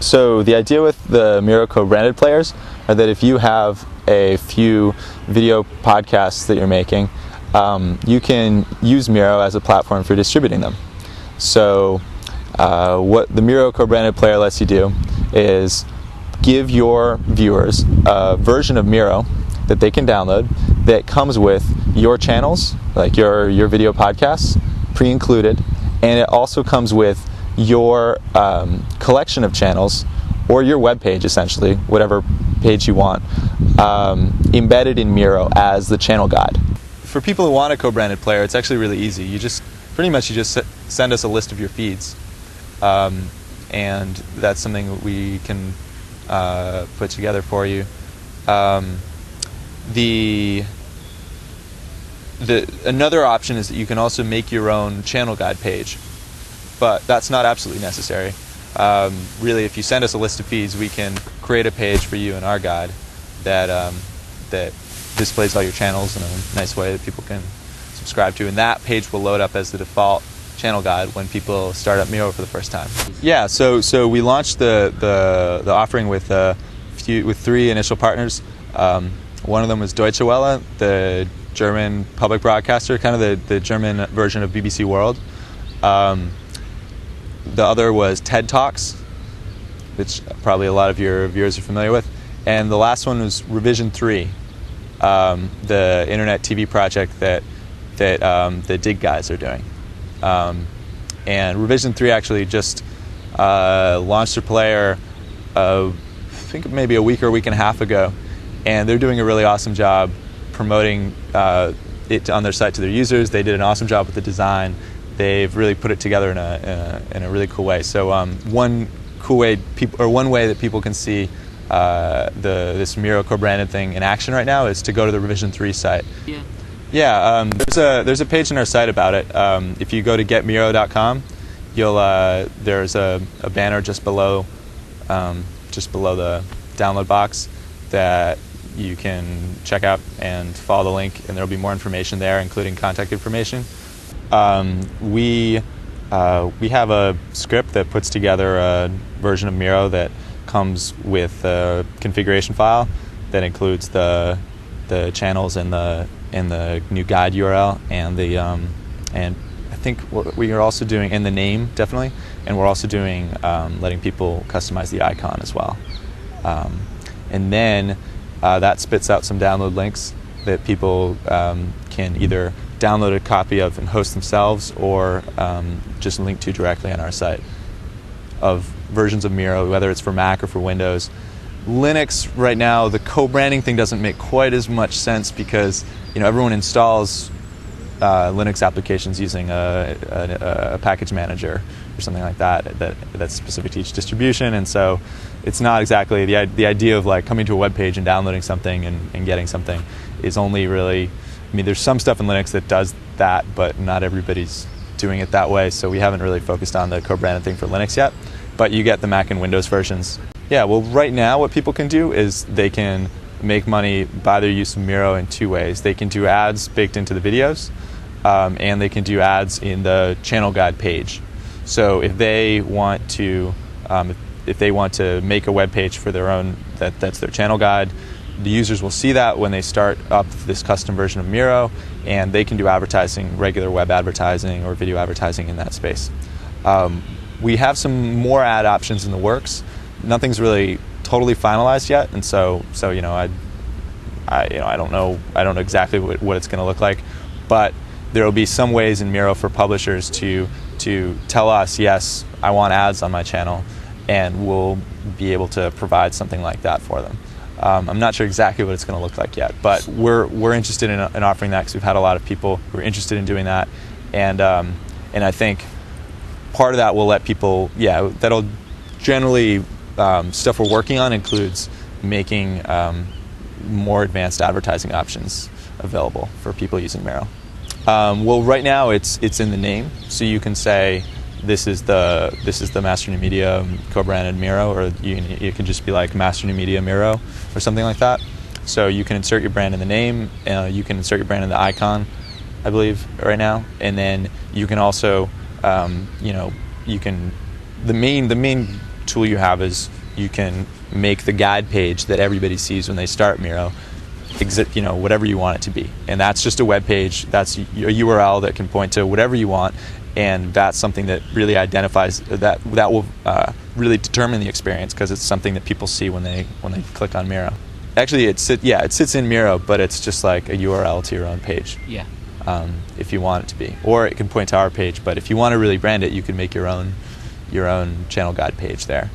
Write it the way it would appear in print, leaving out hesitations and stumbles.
So the idea with the Miro co-branded players are that if you have a few video podcasts that you're making, you can use Miro as a platform for distributing them. So what the Miro co-branded player lets you do is give your viewers a version of Miro that they can download that comes with your channels, like your video podcasts, pre-included, and it also comes with your collection of channels or your web page, essentially, whatever page you want, embedded in Miro as the channel guide. For people who want a co-branded player, it's actually really easy. You just send us a list of your feeds, and that's something that we can put together for you. Another option is that you can also make your own channel guide page, but that's not absolutely necessary. Really, if you send us a list of feeds, we can create a page for you in our guide that displays all your channels in a nice way that people can subscribe to, and that page will load up as the default channel guide when people start up Miro for the first time. Yeah, so we launched the offering with 3 initial partners. One of them was Deutsche Welle, the German public broadcaster, kind of the German version of BBC World. The other was TED Talks, which probably a lot of your viewers are familiar with. And the last one was Revision 3, the internet TV project that the Dig guys are doing. And Revision 3 actually just launched their player, I think maybe a week or a week and a half ago, and they're doing a really awesome job promoting it on their site to their users. They did an awesome job with the design. They've really put it together in a really cool way. So one way that people can see this Miro co-branded thing in action right now is to go to the Revision 3 site. Yeah, there's a page on our site about it. If you go to getmiro.com, there's a banner just below the download box that you can check out and follow the link, and there'll be more information there, including contact information. We have a script that puts together a version of Miro that comes with a configuration file that includes the channels and the new guide URL and I think what we are also doing, and the name definitely, and we're also doing letting people customize the icon as well. And then that spits out some download links that people can either download a copy of and host themselves, or just link to directly on our site, of versions of Miro, whether it's for Mac or for Windows. Linux right now, the co-branding thing doesn't make quite as much sense because everyone installs Linux applications using a package manager or something like that's specific to each distribution, and so it's not exactly the idea of like coming to a web page and downloading something and getting something is only really, there's some stuff in Linux that does that, but not everybody's doing it that way, so we haven't really focused on the co-branded thing for Linux yet, but you get the Mac and Windows versions. Yeah, well, right now what people can do is they can make money by their use of Miro in 2 ways. They can do ads baked into the videos, and they can do ads in the channel guide page. So if they want to make a web page for their own, that's their channel guide, the users will see that when they start up this custom version of Miro, and they can do advertising, regular web advertising or video advertising in that space. We have some more ad options in the works. Nothing's really totally finalized yet, and so I don't know exactly what it's going to look like, but there will be some ways in Miro for publishers to tell us, yes, I want ads on my channel, and we'll be able to provide something like that for them. I'm not sure exactly what it's going to look like yet, but we're interested in offering that because we've had a lot of people who are interested in doing that, and I think part of that will let people, that'll generally, stuff we're working on includes making more advanced advertising options available for people using Miro. Well, right now it's in the name, so you can say this is the Master New Media co-branded Miro, or you can just be like Master New Media Miro or something like that. So you can insert your brand in the name, you can insert your brand in the icon, I believe, right now, and then you can also, the main tool you have is you can make the guide page that everybody sees when they start Miro, whatever you want it to be. And that's just a web page. That's a URL that can point to whatever you want, and that's something that really identifies, that will really determine the experience, because it's something that people see when they click on Miro. Actually, it sits in Miro, but it's just like a URL to your own page. Yeah. If you want it to be, or it can point to our page. But if you want to really brand it, you can make your own channel guide page there.